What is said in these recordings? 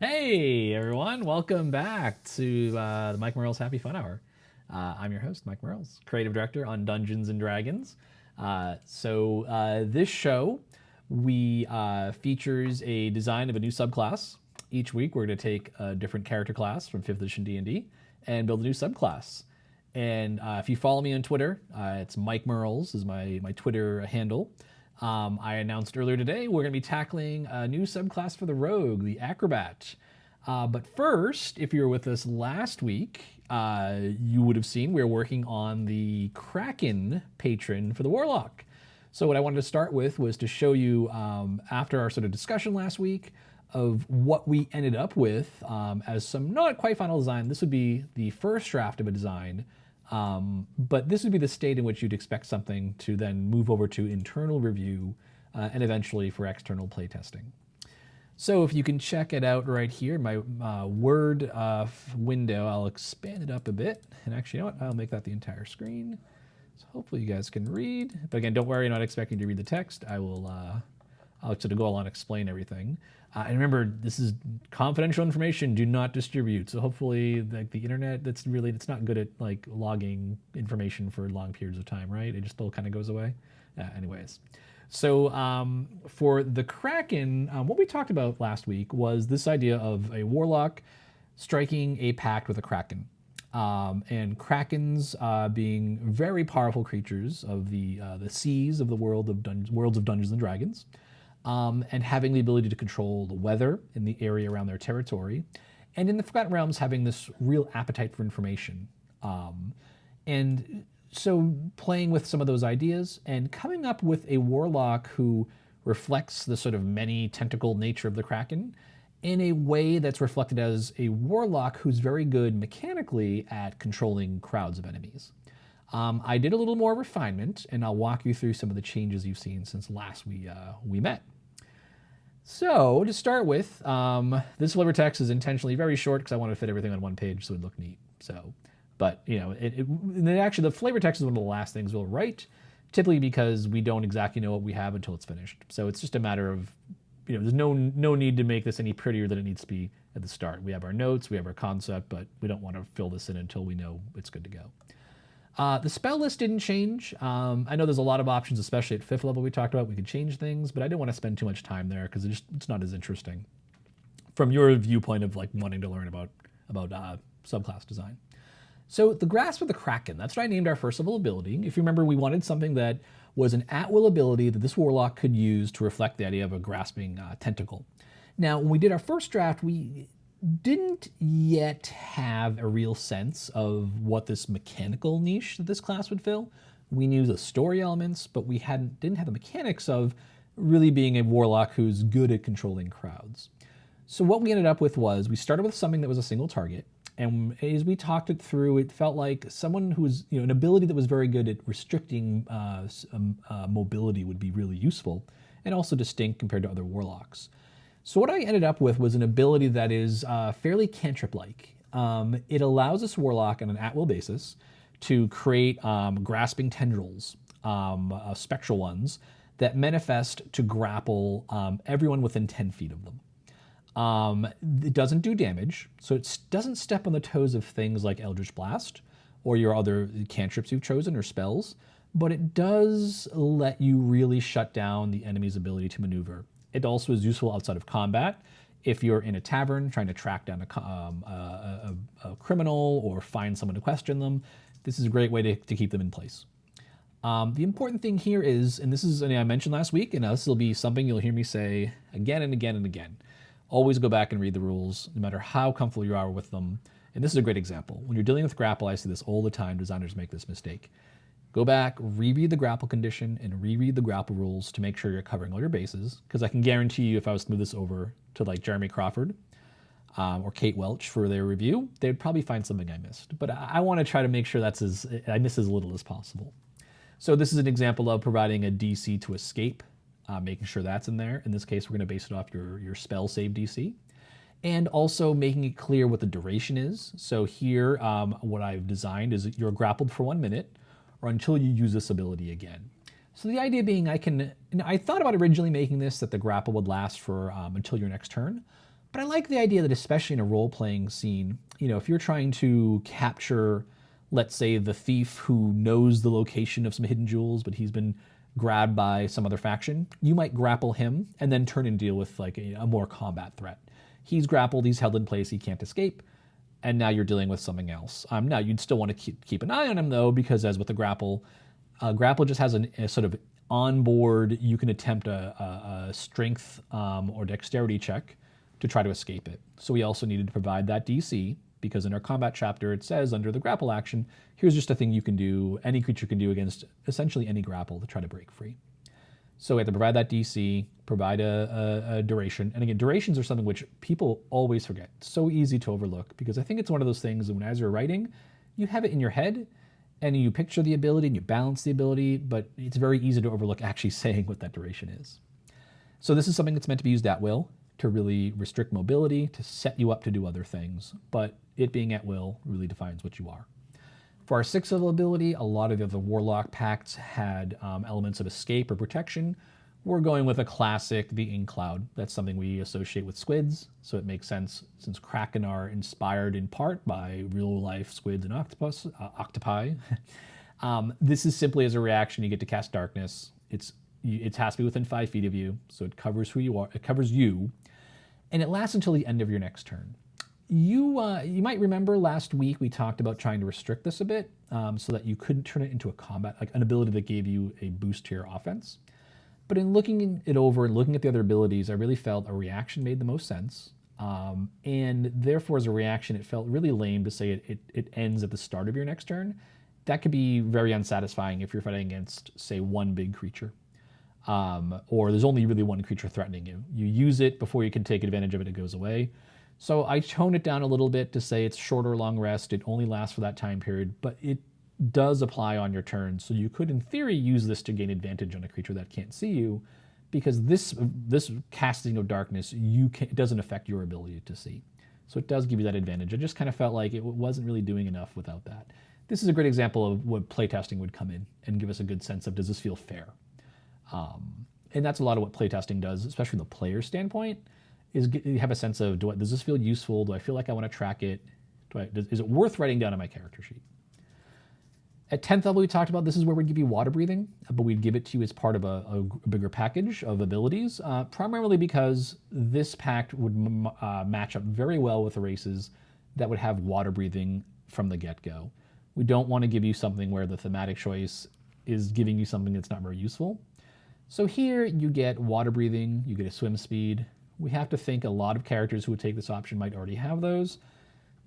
Hey everyone, welcome back to the Mike Merle's Happy Fun Hour. I'm your host, Mike Merles, creative director on Dungeons and Dragons. This show we features a design of a new subclass. Each week, we're going to take a different character class from 5th edition D&D and build a new subclass. And if you follow me on Twitter, it's Mike Merles is my Twitter handle. I announced earlier today we're going to be tackling a new subclass for the Rogue, the Acrobat. But first, if you were with us last week, you would have seen we were working on the Kraken patron for the Warlock. So what I wanted to start with was to show you, after our sort of discussion last week, of what we ended up with as some not quite final design. This would be the first draft of a design. But this would be the state in which you'd expect something to then move over to internal review and eventually for external playtesting. So if you can check it out right here, my Word window, I'll expand it up a bit. And actually, you know what? I'll make that the entire screen. So hopefully you guys can read. But again, don't worry, I'm not expecting to read the text. I'll sort of go along and explain everything. And remember, this is confidential information. Do not distribute. So hopefully, like the internet, it's not good at like logging information for long periods of time, right? It just all kind of goes away. Anyways, so for the Kraken, what we talked about last week was this idea of a warlock striking a pact with a Kraken. And Krakens being very powerful creatures of the seas of the worlds of Dungeons and Dragons. And having the ability to control the weather in the area around their territory, and in the Forgotten Realms having this real appetite for information. And so playing with some of those ideas and coming up with a warlock who reflects the sort of many tentacled nature of the Kraken in a way that's reflected as a warlock who's very good mechanically at controlling crowds of enemies. I did a little more refinement, and I'll walk you through some of the changes you've seen since last we met. So to start with, this flavor text is intentionally very short because I want to fit everything on one page so it would look neat. So, but you know, actually the flavor text is one of the last things we'll write, typically because we don't exactly know what we have until it's finished. So it's just a matter of, there's no need to make this any prettier than it needs to be at the start. We have our notes, we have our concept, but we don't want to fill this in until we know it's good to go. The spell list didn't change. I know there's a lot of options, especially at 5th level we talked about. We could change things, but I didn't want to spend too much time there because it's not as interesting from your viewpoint of like wanting to learn about subclass design. So the Grasp of the Kraken, that's what I named our first level ability. If you remember, we wanted something that was an at-will ability that this warlock could use to reflect the idea of a grasping tentacle. Now, when we did our first draft, we didn't yet have a real sense of what this mechanical niche that this class would fill. We knew the story elements, but we didn't have the mechanics of really being a warlock who's good at controlling crowds. So what we ended up with was we started with something that was a single target, and as we talked it through, it felt like someone who was, an ability that was very good at restricting mobility would be really useful, and also distinct compared to other warlocks. So what I ended up with was an ability that is fairly cantrip-like. It allows this warlock on an at-will basis to create grasping tendrils, spectral ones, that manifest to grapple everyone within 10 feet of them. It doesn't do damage, so it doesn't step on the toes of things like Eldritch Blast or your other cantrips you've chosen or spells, but it does let you really shut down the enemy's ability to maneuver. It also is useful outside of combat. If you're in a tavern trying to track down a criminal or find someone to question them, this is a great way to keep them in place. The important thing here is, and this is something I mentioned last week, and this will be something you'll hear me say again and again and again. Always go back and read the rules, no matter how comfortable you are with them. And this is a great example. When you're dealing with grapple, I see this all the time. Designers make this mistake. Go back, reread the grapple condition, and reread the grapple rules to make sure you're covering all your bases. Because I can guarantee you, if I was to move this over to like Jeremy Crawford or Kate Welch for their review, they'd probably find something I missed. But I want to try to make sure I miss as little as possible. So this is an example of providing a DC to escape, making sure that's in there. In this case, we're going to base it off your spell save DC. And also making it clear what the duration is. So here, what I've designed is you're grappled for 1 minute, or until you use this ability again. So the idea being I thought about originally making this that the grapple would last for until your next turn, But I like the idea that, especially in a role-playing scene, if you're trying to capture, let's say, the thief who knows the location of some hidden jewels, but he's been grabbed by some other faction, you might grapple him and then turn and deal with like a more combat threat. He's grappled, he's held in place, he can't escape, and now you're dealing with something else. Now you'd still want to keep an eye on him though, because as with the grapple just has a sort of onboard, you can attempt a strength or dexterity check to try to escape it. So we also needed to provide that DC, because in our combat chapter it says under the grapple action, here's just a thing you can do, any creature can do against essentially any grapple to try to break free. So we have to provide that DC, provide a duration. And again, durations are something which people always forget. It's so easy to overlook, because I think it's one of those things that when as you're writing, you have it in your head and you picture the ability and you balance the ability, but it's very easy to overlook actually saying what that duration is. So this is something that's meant to be used at will, to really restrict mobility, to set you up to do other things, but it being at will really defines what you are. For our 6th level ability, a lot of the other Warlock pacts had elements of escape or protection. We're going with a classic, the Ink Cloud. That's something we associate with squids, so it makes sense since Kraken are inspired in part by real-life squids and octopi. This is simply as a reaction, you get to cast Darkness. It has to be within 5 feet of you, so it covers who you are. It covers you, and it lasts until the end of your next turn. You might remember last week we talked about trying to restrict this a bit so that you couldn't turn it into a combat, like an ability that gave you a boost to your offense. But in looking it over and looking at the other abilities, I really felt a reaction made the most sense. And therefore, as a reaction, it felt really lame to say it ends at the start of your next turn. That could be very unsatisfying if you're fighting against, say, one big creature. Or there's only really one creature threatening you. You use it before you can take advantage of it, it goes away. So I toned it down a little bit to say it's short or long rest. It only lasts for that time period, but it does apply on your turn. So you could, in theory, use this to gain advantage on a creature that can't see you, because this casting of darkness, it doesn't affect your ability to see. So it does give you that advantage. I just kind of felt like it wasn't really doing enough without that. This is a great example of what playtesting would come in and give us a good sense of, does this feel fair? And that's a lot of what playtesting does, especially from the player standpoint, is you have a sense of, does this feel useful? Do I feel like I want to track it? Is it worth writing down on my character sheet? At 10th level, we talked about this is where we'd give you water breathing, but we'd give it to you as part of a bigger package of abilities, primarily because this pact would match up very well with the races that would have water breathing from the get-go. We don't want to give you something where the thematic choice is giving you something that's not very useful. So here you get water breathing, you get a swim speed. We have to think a lot of characters who would take this option might already have those.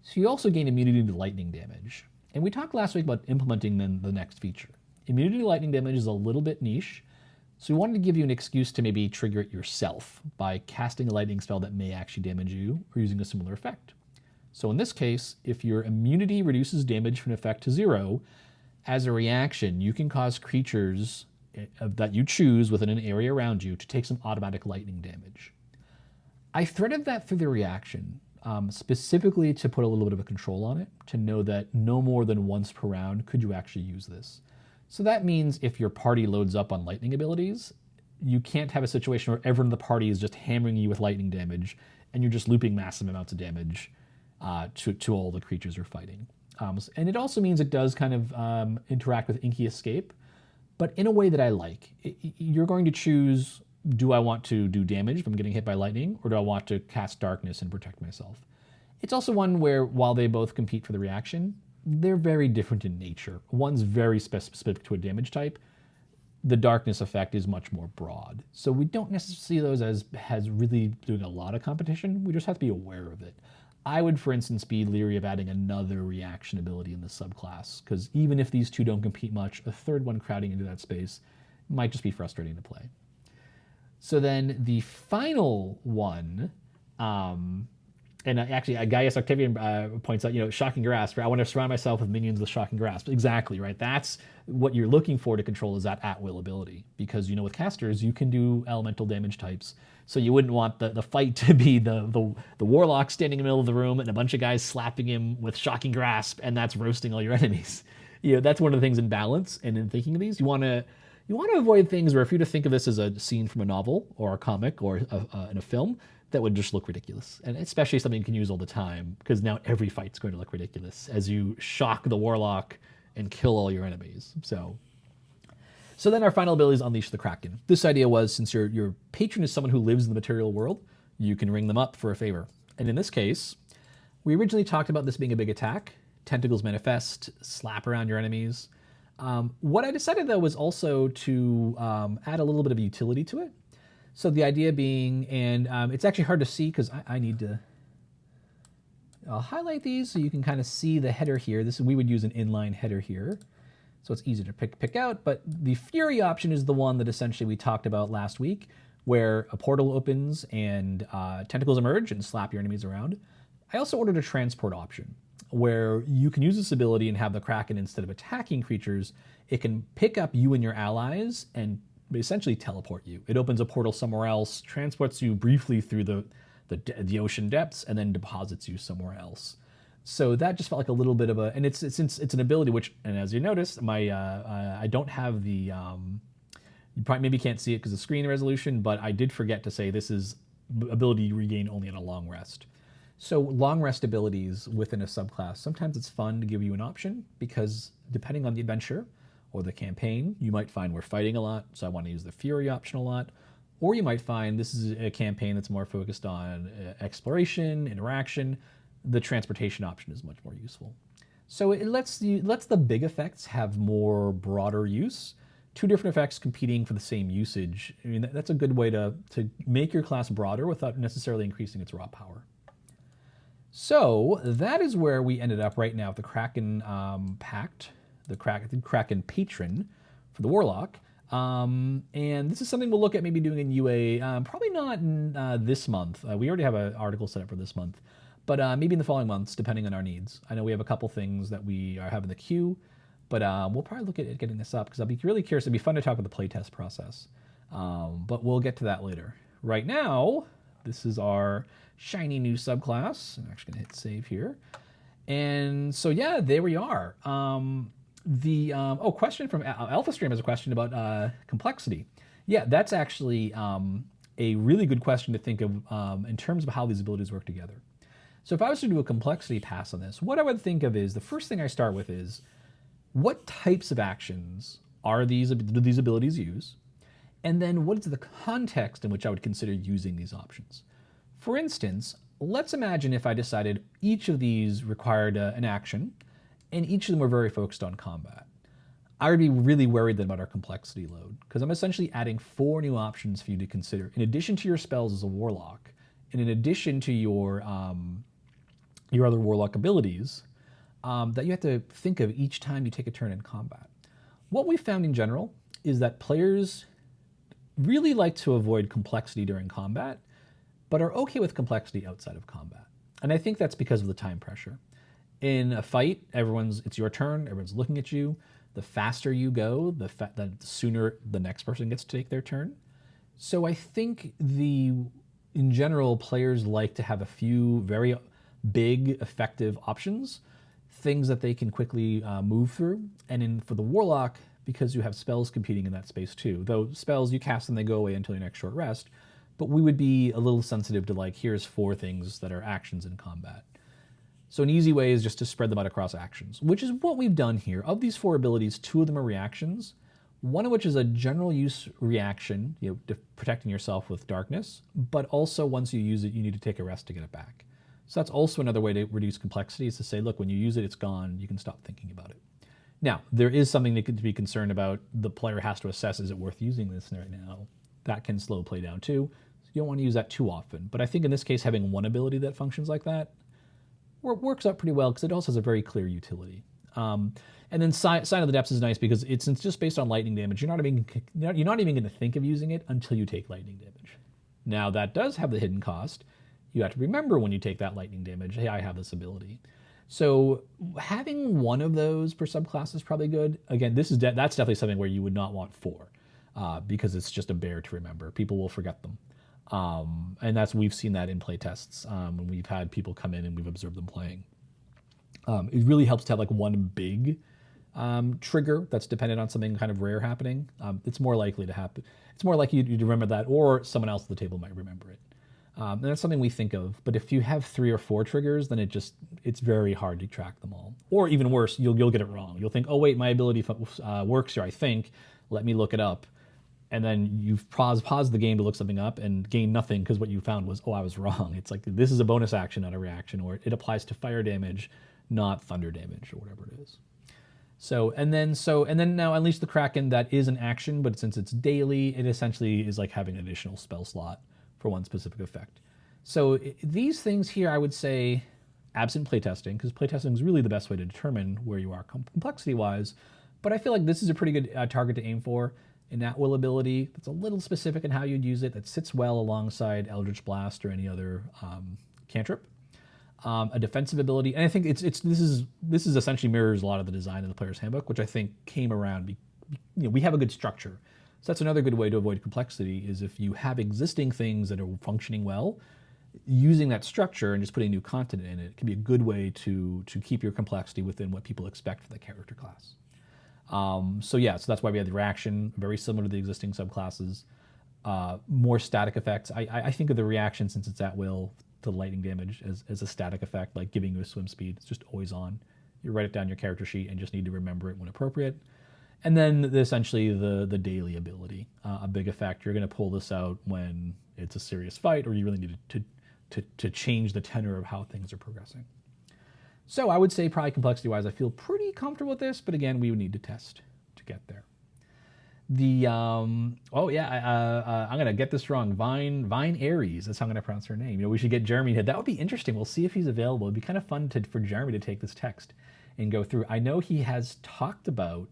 So you also gain immunity to lightning damage. And we talked last week about implementing the next feature. Immunity to lightning damage is a little bit niche, so we wanted to give you an excuse to maybe trigger it yourself by casting a lightning spell that may actually damage you or using a similar effect. So in this case, if your immunity reduces damage from an effect to 0, as a reaction, you can cause creatures that you choose within an area around you to take some automatic lightning damage. I threaded that through the reaction, specifically to put a little bit of a control on it, to know that no more than once per round could you actually use this. So that means if your party loads up on lightning abilities, you can't have a situation where everyone in the party is just hammering you with lightning damage and you're just looping massive amounts of damage to all the creatures you're fighting. And it also means it does kind of interact with Inky Escape, but in a way that I like. You're going to choose, do I want to do damage if I'm getting hit by lightning, or do I want to cast darkness and protect myself? It's also one where, while they both compete for the reaction, they're very different in nature. One's very specific to a damage type. The darkness effect is much more broad. So we don't necessarily see those as really doing a lot of competition. We just have to be aware of it. I would, for instance, be leery of adding another reaction ability in the subclass, because even if these two don't compete much, a third one crowding into that space might just be frustrating to play. So then the final one, and actually Gaius Octavian points out, Shocking Grasp, I want to surround myself with minions with Shocking Grasp. Exactly, right? That's what you're looking for to control, is that at-will ability. Because, with casters, you can do elemental damage types. So you wouldn't want the fight to be the Warlock standing in the middle of the room and a bunch of guys slapping him with Shocking Grasp, and that's roasting all your enemies. That's one of the things in balance and in thinking of these. You want You want to avoid things where if you were to think of this as a scene from a novel or a comic or in a film, that would just look ridiculous. And especially something you can use all the time, because now every fight's going to look ridiculous as you shock the Warlock and kill all your enemies. So then our final ability is Unleash the Kraken. This idea was, since your patron is someone who lives in the material world, you can ring them up for a favor. And in this case, we originally talked about this being a big attack. Tentacles manifest, slap around your enemies. What I decided, though, was also to add a little bit of utility to it. So the idea being, and it's actually hard to see because I need to, I'll highlight these so you can kind of see the header here. We would use an inline header here, so it's easy to pick out. But the Fury option is the one that essentially we talked about last week, where a portal opens and tentacles emerge and slap your enemies around. I also ordered a transport option, where you can use this ability and have the Kraken, instead of attacking creatures, it can pick up you and your allies and essentially teleport you. It opens a portal somewhere else, transports you briefly through the ocean depths, and then deposits you somewhere else. So that just felt like a little bit of a, and it's an ability which, and as you notice, I don't have the, you probably maybe can't see it because of screen resolution, but I did forget to say this is ability you regain only on a long rest. So long rest abilities within a subclass, sometimes it's fun to give you an option, because depending on the adventure or the campaign, you might find we're fighting a lot, so I want to use the Fury option a lot. Or you might find this is a campaign that's more focused on exploration, interaction. The transportation option is much more useful. So it lets the big effects have more broader use. Two different effects competing for the same usage. I mean, that's a good way to make your class broader without necessarily increasing its raw power. So that is where we ended up right now with the Kraken Pact, the Kraken Patron for the Warlock. And this is something we'll look at maybe doing in UA, probably not in, this month. We already have an article set up for this month, but maybe in the following months, depending on our needs. I know we have a couple things that we are having the queue, but we'll probably look at getting this up because I'll be really curious. It'd be fun to talk about the playtest process, but we'll get to that later. Right now, this is our shiny new subclass. I'm actually gonna hit save here. And so yeah, there we are. Question from AlphaStream has a question about complexity. Yeah, that's actually a really good question to think of in terms of how these abilities work together. So if I was to do a complexity pass on this, what I would think of is, the first thing I start with is, what types of actions do these abilities use? And then what is the context in which I would consider using these options? For instance, let's imagine if I decided each of these required an action, and each of them were very focused on combat. I would be really worried then about our complexity load, because I'm essentially adding 4 new options for you to consider, in addition to your spells as a Warlock, and in addition to your other Warlock abilities, that you have to think of each time you take a turn in combat. What we found in general is that players really like to avoid complexity during combat, but are okay with complexity outside of combat. And I think that's because of the time pressure. In a fight, it's your turn, everyone's looking at you. The faster you go, the sooner the next person gets to take their turn. So I think in general, players like to have a few very big, effective options, things that they can quickly move through. And for the Warlock, because you have spells competing in that space too, though spells, you cast them, they go away until your next short rest, but we would be a little sensitive to, like, here's 4 things that are actions in combat. So an easy way is just to spread them out across actions, which is what we've done here. Of these 4 abilities, 2 of them are reactions, one of which is a general use reaction, protecting yourself with darkness, but also once you use it, you need to take a rest to get it back. So that's also another way to reduce complexity, is to say, look, when you use it, it's gone, you can stop thinking about it. Now, there is something to be concerned about. The player has to assess, is it worth using this right now? That can slow play down too. So you don't want to use that too often. But I think in this case, having one ability that functions like that works out pretty well, because it also has a very clear utility. And then Sign of the Depths is nice because it's just based on lightning damage. You're not even going to think of using it until you take lightning damage. Now, that does have the hidden cost. You have to remember when you take that lightning damage, hey, I have this ability. So having one of those per subclass is probably good. Again, that's definitely something where you would not want 4, because it's just a bear to remember. People will forget them. And we've seen that in playtests when we've had people come in and we've observed them playing. It really helps to have like one big Trigger, that's dependent on something kind of rare happening. It's more likely to happen. It's more likely you to remember that, or someone else at the table might remember it. And that's something we think of. But if you have 3 or 4 triggers, then it's very hard to track them all. Or even worse, you'll get it wrong. You'll think, oh wait, my ability works here, I think. Let me look it up. And then you've paused the game to look something up and gain nothing because what you found was, oh, I was wrong. It's like, this is a bonus action, not a reaction, or it applies to fire damage, not thunder damage, or whatever it is. And then now unleash the Kraken, that is an action, but since it's daily, it essentially is like having an additional spell slot for one specific effect. So these things here, I would say, absent playtesting, because playtesting is really the best way to determine where you are complexity-wise, but I feel like this is a pretty good target to aim for. An at-will ability that's a little specific in how you'd use it, that sits well alongside Eldritch Blast or any other cantrip. A defensive ability, and I think this is essentially mirrors a lot of the design of the player's handbook, which I think came around. We have a good structure, so that's another good way to avoid complexity. Is if you have existing things that are functioning well, using that structure and just putting new content in it can be a good way to keep your complexity within what people expect for the character class. So that's why we have the reaction, very similar to the existing subclasses. More static effects. I think of the reaction, since it's at will, to lightning damage as a static effect, like giving you a swim speed. It's just always on. You write it down your character sheet and just need to remember it when appropriate. And then essentially the daily ability, a big effect. You're going to pull this out when it's a serious fight, or you really need to change the tenor of how things are progressing. So I would say probably complexity-wise, I feel pretty comfortable with this, but again, we would need to test to get there. I'm gonna get this wrong. Vine Aries, that's how I'm gonna pronounce her name. We should get Jeremy here. That would be interesting. We'll see if he's available. It'd be kind of fun for Jeremy to take this text and go through. I know he has talked about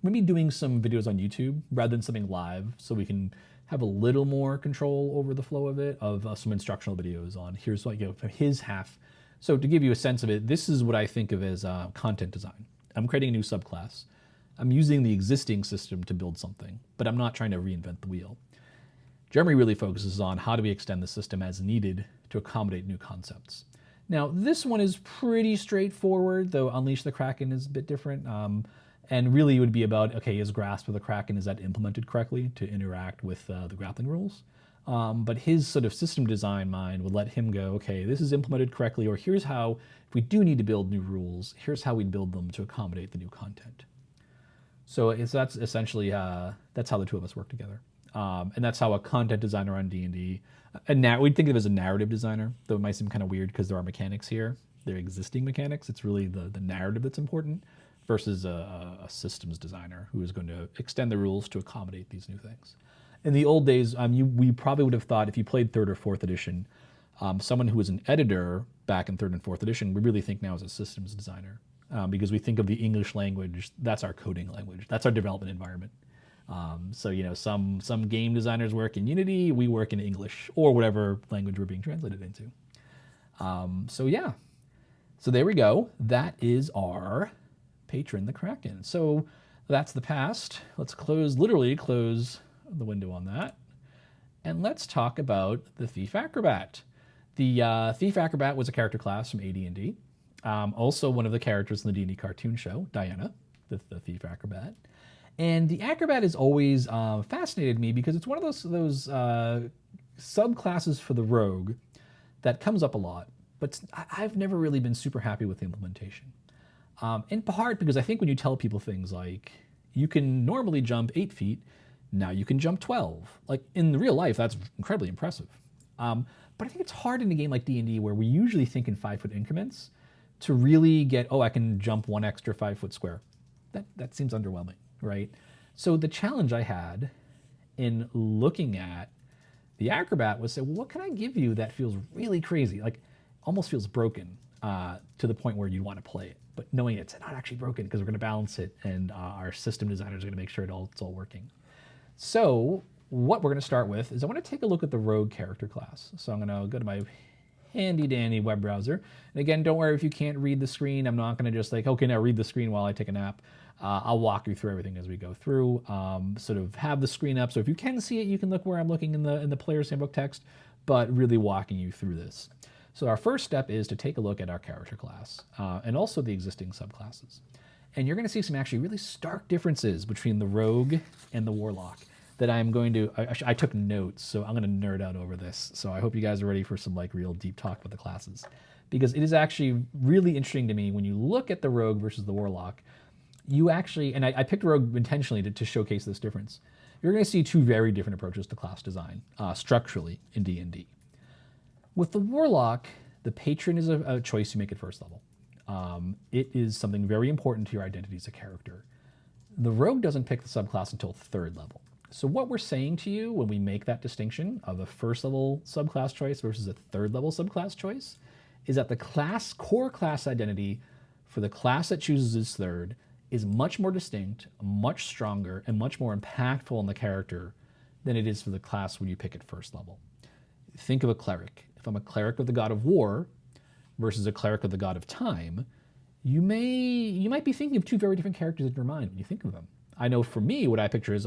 maybe doing some videos on YouTube rather than something live, so we can have a little more control over the flow of it, of some instructional videos on here's what, from his half. So to give you a sense of it, this is what I think of as content design. I'm creating a new subclass. I'm using the existing system to build something, but I'm not trying to reinvent the wheel. Jeremy really focuses on how do we extend the system as needed to accommodate new concepts. Now, this one is pretty straightforward, though Unleash the Kraken is a bit different. And really it would be about, okay, his grasp of the Kraken, is that implemented correctly to interact with the grappling rules? But his sort of system design mind would let him go, okay, this is implemented correctly, or here's how, if we do need to build new rules, here's how we'd build them to accommodate the new content. So that's essentially, that's how the two of us work together. And that's how a content designer on D&D, we'd think of it as a narrative designer, though it might seem kind of weird because there are mechanics here. They're existing mechanics. It's really the narrative that's important versus a systems designer who is going to extend the rules to accommodate these new things. In the old days, we probably would have thought if you played 3rd or 4th edition, someone who was an editor back in 3rd and 4th edition, we really think now as a systems designer. Because we think of the English language, that's our coding language, that's our development environment. Some game designers work in Unity, we work in English, or whatever language we're being translated into. So there we go. That is our patron, the Kraken. So that's the past. Let's literally close the window on that. And let's talk about the Thief Acrobat. The Thief Acrobat was a character class from AD&D. Also one of the characters in the D&D cartoon show, Diana, the Thief Acrobat. And the Acrobat has always fascinated me because it's one of those subclasses for the rogue that comes up a lot, but I've never really been super happy with the implementation. In part because I think when you tell people things like, you can normally jump 8 feet, now you can jump 12. Like in real life, that's incredibly impressive. But I think it's hard in a game like D&D where we usually think in 5-foot increments to really get, I can jump 1 extra 5-foot square. That seems underwhelming, right? So the challenge I had in looking at the Acrobat was say, well, what can I give you that feels really crazy, like almost feels broken to the point where you want to play it, but knowing it's not actually broken because we're going to balance it and our system designers are going to make sure it's all working. So what we're going to start with is I want to take a look at the rogue character class. So I'm going to go to my handy dandy web browser. And again, don't worry if you can't read the screen. I'm not going to just like, okay, now read the screen while I take a nap. I'll walk you through everything as we go through, sort of have the screen up. So if you can see it, you can look where I'm looking in the player's handbook text, but really walking you through this. So our first step is to take a look at our character class and also the existing subclasses. And you're going to see some actually really stark differences between the rogue and the warlock that I'm going to, I took notes, so I'm going to nerd out over this. So I hope you guys are ready for some like real deep talk about the classes, because it is actually really interesting to me when you look at the rogue versus the warlock. You actually, and I picked rogue intentionally to showcase this difference. You're going to see two very different approaches to class design structurally in D&D. With the warlock, the patron is a choice you make at first level. It is something very important to your identity as a character. The rogue doesn't pick the subclass until third level. So what we're saying to you when we make that distinction of a first level subclass choice versus a third level subclass choice is that the core class identity for the class that chooses its third is much more distinct, much stronger, and much more impactful on the character than it is for the class when you pick at first level. Think of a cleric. If I'm a cleric of the god of war versus a cleric of the god of time, you might be thinking of two very different characters in your mind when you think of them. I know for me, what I picture is,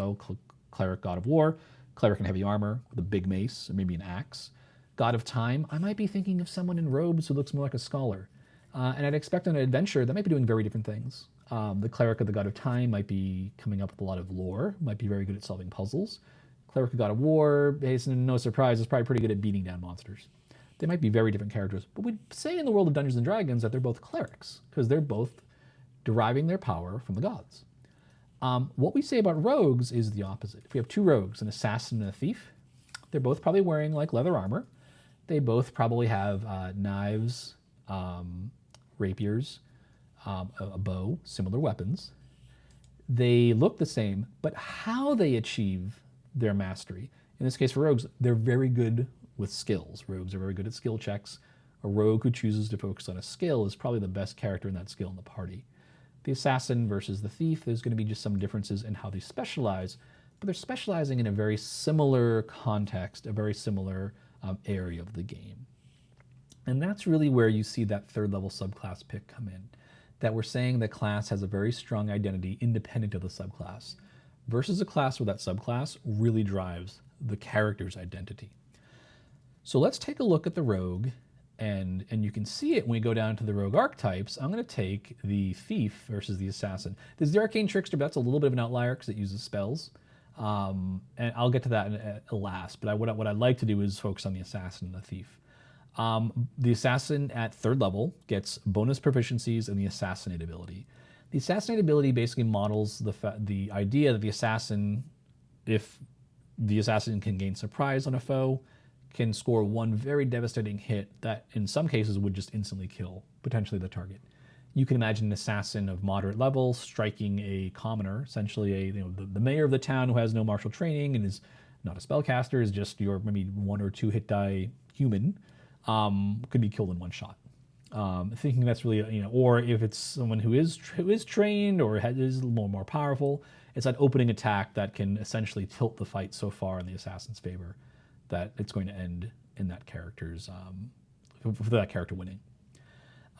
cleric, god of war, cleric in heavy armor with a big mace or maybe an axe. God of time, I might be thinking of someone in robes who looks more like a scholar. And I'd expect on an adventure that might be doing very different things. The cleric of the god of time might be coming up with a lot of lore, might be very good at solving puzzles. Cleric of god of war, no surprise, is probably pretty good at beating down monsters. They might be very different characters, but we'd say in the world of Dungeons & Dragons that they're both clerics, because they're both deriving their power from the gods. What we say about rogues is the opposite. If we have two rogues, an assassin and a thief, they're both probably wearing like leather armor. They both probably have knives, rapiers, a bow, similar weapons. They look the same, but how they achieve their mastery, in this case for rogues, they're very good with skills. Rogues are very good at skill checks. A rogue who chooses to focus on a skill is probably the best character in that skill in the party. The assassin versus the thief, there's going to be just some differences in how they specialize, but they're specializing in a very similar context, a very similar area of the game. And that's really where you see that third level subclass pick come in, that we're saying the class has a very strong identity independent of the subclass, versus a class where that subclass really drives the character's identity. So let's take a look at the rogue, and you can see it when we go down to the rogue archetypes. I'm going to take the thief versus the assassin. This is the arcane trickster, but that's a little bit of an outlier because it uses spells. And I'll get to that last, but what I'd like to do is focus on the assassin and the thief. The assassin at third level gets bonus proficiencies and the assassinate ability. The assassinate ability basically models the idea that the assassin, if the assassin can gain surprise on a foe, can score one very devastating hit that in some cases would just instantly kill potentially the target. You can imagine an assassin of moderate level striking a commoner, essentially the mayor of the town who has no martial training and is not a spellcaster, is just your maybe one or two hit die human, could be killed in one shot. Thinking that's really, or if it's someone who is trained or is a little more powerful, it's that opening attack that can essentially tilt the fight so far in the assassin's favor that it's going to end in that character's, for that character winning.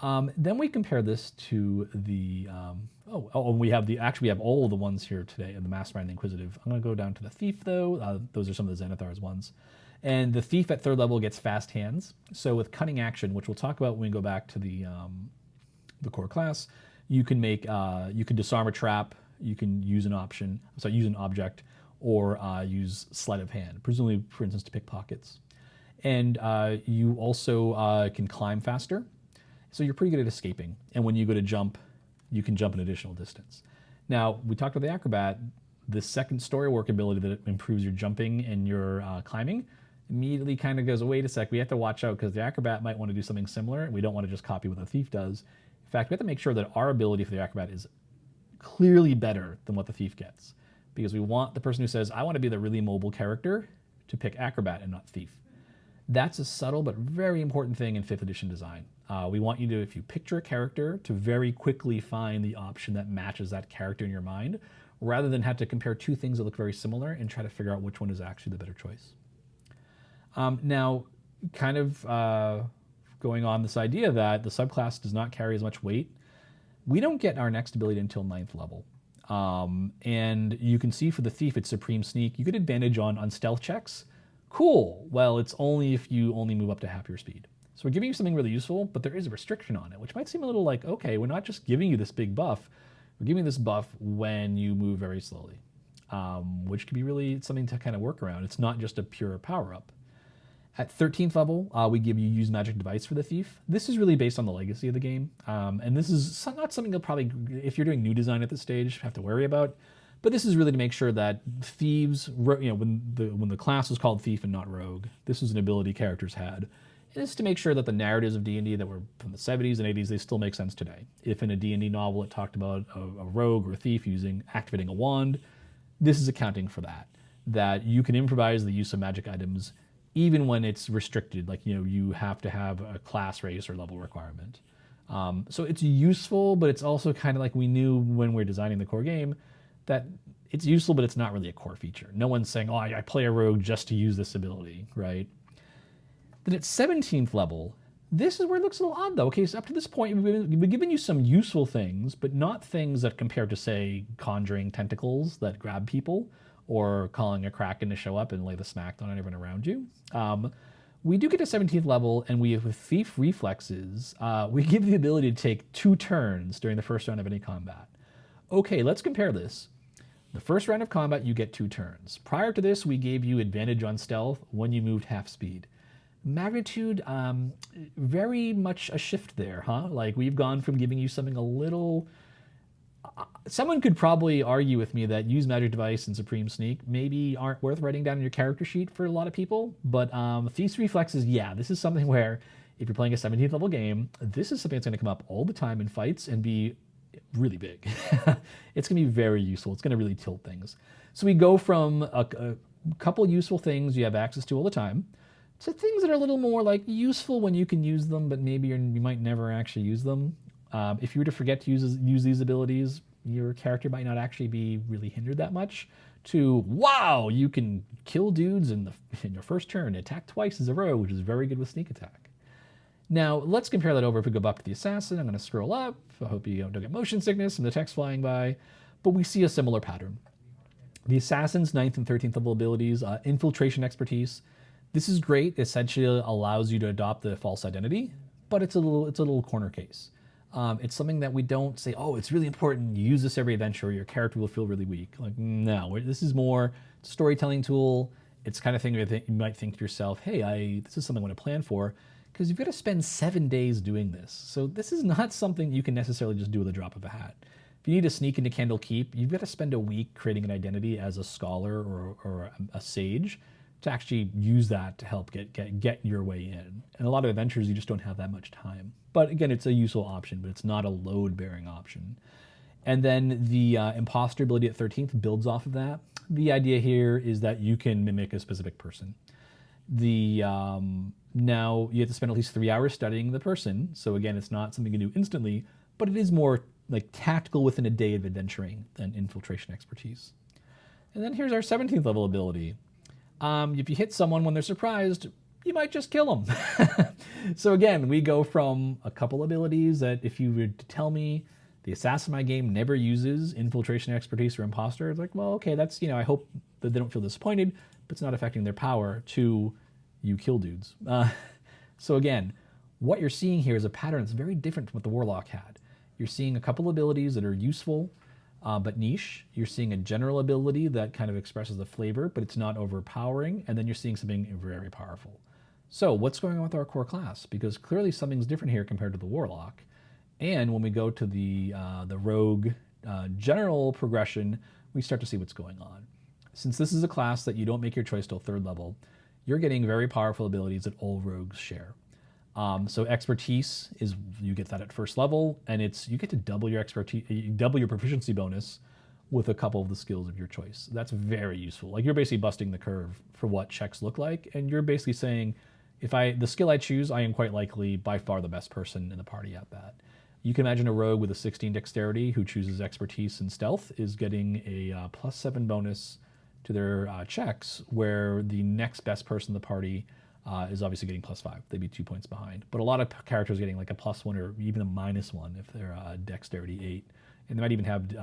Then we compare this to the, we have all of the ones here today in the Mastermind and the Inquisitive. I'm going to go down to the Thief though. Those are some of the Xanathar's ones. And the Thief at third level gets fast hands. So with cunning action, which we'll talk about when we go back to the core class, you can disarm a trap, you can use an object, or use sleight of hand, presumably, for instance, to pick pockets. And you also can climb faster, so you're pretty good at escaping. And when you go to jump, you can jump an additional distance. Now, we talked about the Acrobat. The second story work ability that improves your jumping and your climbing immediately kind of goes, wait a sec, we have to watch out because the Acrobat might want to do something similar, and we don't want to just copy what the Thief does. In fact, we have to make sure that our ability for the Acrobat is clearly better than what the Thief gets, because we want the person who says, I want to be the really mobile character, to pick Acrobat and not Thief. That's a subtle but very important thing in 5th edition design. We want you to, if you picture a character, to very quickly find the option that matches that character in your mind, rather than have to compare two things that look very similar and try to figure out which one is actually the better choice. Now, kind of going on this idea that the subclass does not carry as much weight, we don't get our next ability until 9th level. And you can see for the Thief, it's Supreme Sneak. You get advantage on stealth checks. Cool. Well, it's only if you only move up to half your speed. So we're giving you something really useful, but there is a restriction on it, which might seem a little like, okay, we're not just giving you this big buff. we're giving you this buff when you move very slowly, which can be really something to kind of work around. It's not just a pure power up. At 13th level, we give you use magic device for the thief. This is really based on the legacy of the game, and this is not something you'll probably, if you're doing new design at this stage, have to worry about. But this is really to make sure that thieves, when the class was called thief and not rogue, this was an ability characters had. And it's to make sure that the narratives of D&D that were from the 70s and 80s, they still make sense today. If in a D&D novel it talked about a rogue or a thief activating a wand, this is accounting for that. That you can improvise the use of magic items even when it's restricted, like, you have to have a class, race, or level requirement. So it's useful, but it's also kind of like we knew when we were designing the core game that it's useful, but it's not really a core feature. No one's saying, oh, I play a rogue just to use this ability, right? Then at 17th level, this is where it looks a little odd, though. Okay, so up to this point, we've been giving you some useful things, but not things that compare to, say, conjuring tentacles that grab people, or calling a Kraken to show up and lay the smackdown on everyone around you. We do get to 17th level, and with Thief Reflexes, we give the ability to take 2 turns during the first round of any combat. Okay, let's compare this. The first round of combat, you get 2 turns. Prior to this, we gave you advantage on stealth when you moved half speed. Magnitude, very much a shift there, huh? Like, we've gone from giving you something a little... someone could probably argue with me that use magic device and supreme sneak maybe aren't worth writing down in your character sheet for a lot of people, but Thief's Reflexes, yeah, this is something where if you're playing a 17th level game, this is something that's going to come up all the time in fights and be really big. It's going to be very useful. It's going to really tilt things. So we go from a couple useful things you have access to all the time to things that are a little more like useful when you can use them, but maybe you might never actually use them. If you were to forget to use these abilities, your character might not actually be really hindered that much. To, wow, you can kill dudes in your first turn, attack twice as a rogue, which is very good with sneak attack. Now, let's compare that over if we go up to the assassin. I'm going to scroll up. I hope you don't get motion sickness from the text flying by. But we see a similar pattern. The assassin's 9th and 13th level abilities, infiltration expertise. This is great. It essentially allows you to adopt the false identity, but it's a little corner case. It's something that we don't say, oh, it's really important, you use this every adventure or your character will feel really weak. Like, no, this is more a storytelling tool. It's kind of thing you might think to yourself, hey, this is something I want to plan for, because you've got to spend 7 days doing this. So this is not something you can necessarily just do with a drop of a hat. If you need to sneak into Candle Keep, you've got to spend a week creating an identity as a scholar or a sage to actually use that to help get your way in. And a lot of adventures, you just don't have that much time. But again, it's a useful option, but it's not a load-bearing option. And then the imposter ability at 13th builds off of that. The idea here is that you can mimic a specific person. Now you have to spend at least 3 hours studying the person. So again, it's not something you can do instantly, but it is more like tactical within a day of adventuring than infiltration expertise. And then here's our 17th level ability. If you hit someone when they're surprised, you might just kill them. So again, we go from a couple abilities that if you were to tell me the assassin in my game never uses infiltration expertise or imposter, it's like, well, okay, that's, I hope that they don't feel disappointed, but it's not affecting their power, to you kill dudes. So again, what you're seeing here is a pattern that's very different from what the Warlock had. You're seeing a couple abilities that are useful, but niche. You're seeing a general ability that kind of expresses the flavor, but it's not overpowering. And then you're seeing something very powerful. So what's going on with our core class? Because clearly something's different here compared to the Warlock. And when we go to the rogue general progression, we start to see what's going on. Since this is a class that you don't make your choice till 3rd level, you're getting very powerful abilities that all rogues share. So expertise is, you get that at 1st level, and you get to double your expertise, double your proficiency bonus with a couple of the skills of your choice. That's very useful. Like, you're basically busting the curve for what checks look like, and you're basically saying, the skill I choose, I am quite likely by far the best person in the party at that. You can imagine a rogue with a 16 dexterity who chooses expertise and stealth is getting a +7 bonus to their checks, where the next best person in the party is obviously getting +5. They'd be 2 points behind. But a lot of characters are getting like a +1 or even a -1 if they're dexterity 8. And they might even have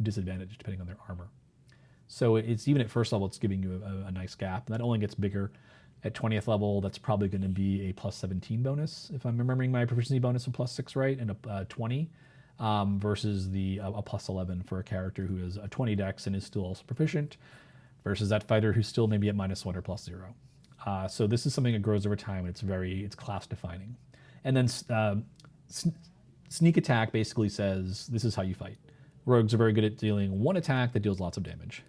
disadvantage depending on their armor. So it's even at 1st level, it's giving you a nice gap. And that only gets bigger. At 20th level, that's probably going to be a +17 bonus, if I'm remembering my proficiency bonus of +6 right, and a 20. versus the a plus 11 for a character who has a 20 dex and is still also proficient, versus that fighter who's still maybe at -1 or +0. So this is something that grows over time, and it's class defining. And then sneak attack basically says this is how you fight. Rogues are very good at dealing one attack that deals lots of damage.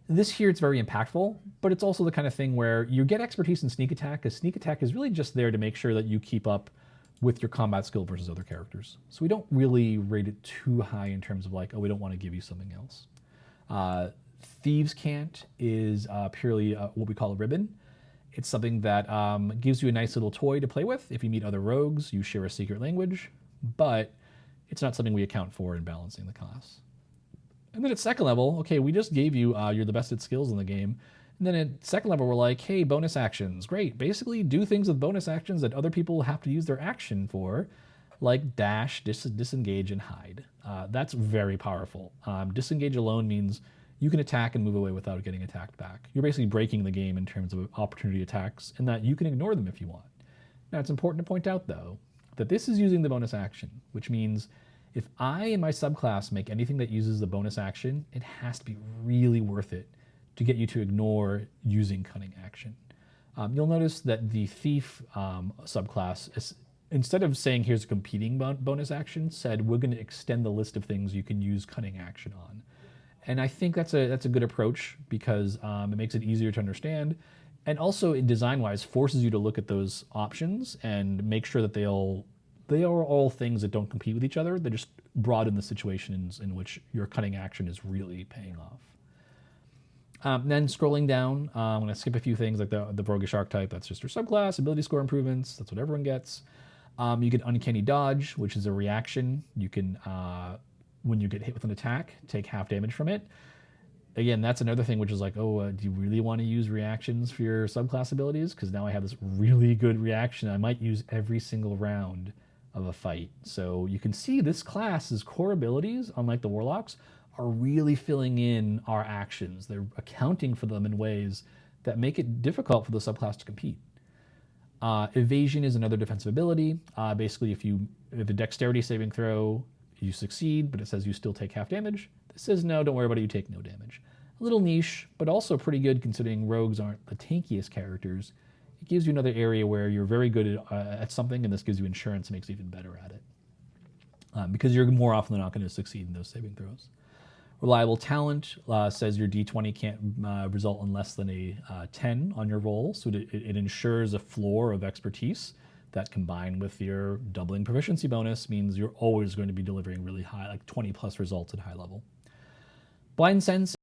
This here, it's very impactful, but it's also the kind of thing where you get expertise in sneak attack, because sneak attack is really just there to make sure that you keep up with your combat skill versus other characters. So we don't really rate it too high in terms of like, oh, we don't want to give you something else. Thieves' Cant is purely what we call a ribbon. It's something that gives you a nice little toy to play with. If you meet other rogues, you share a secret language, but it's not something we account for in balancing the class. And then at second level, okay, we just gave you, you're the best at skills in the game. And then at second level, we're like, hey, bonus actions. Great. Basically, do things with bonus actions that other people have to use their action for, like dash, disengage, and hide. That's very powerful. Disengage alone means you can attack and move away without getting attacked back. You're basically breaking the game in terms of opportunity attacks, and that you can ignore them if you want. Now, it's important to point out, though, that this is using the bonus action, which means if I and my subclass make anything that uses the bonus action, it has to be really worth it to get you to ignore using cunning action. You'll notice that the thief subclass, instead of saying here's a competing bonus action, said we're going to extend the list of things you can use cunning action on. And I think that's a good approach, because it makes it easier to understand, and also design-wise forces you to look at those options and make sure that they are all things that don't compete with each other. They just broaden the situations in which your cutting action is really paying off. Then scrolling down, I'm going to skip a few things like the Roguish Archetype. That's just your subclass. Ability score improvements. That's what everyone gets. You get Uncanny Dodge, which is a reaction. You can, when you get hit with an attack, take half damage from it. Again, that's another thing which is like, oh, do you really want to use reactions for your subclass abilities? Because now I have this really good reaction I might use every single round of a fight. So you can see this class's core abilities, unlike the Warlocks, are really filling in our actions. They're accounting for them in ways that make it difficult for the subclass to compete. Evasion is another defensive ability. Basically, if a dexterity saving throw, you succeed, but it says you still take half damage. This says no, don't worry about it, you take no damage. A little niche, but also pretty good considering rogues aren't the tankiest characters. It gives you another area where you're very good at something, and this gives you insurance and makes you even better at it. Because you're more often than not going to succeed in those saving throws. Reliable Talent says your D20 can't result in less than a 10 on your roll, so it ensures a floor of expertise that, combined with your doubling proficiency bonus, means you're always going to be delivering really high, like 20 plus results at high level. Blind Sense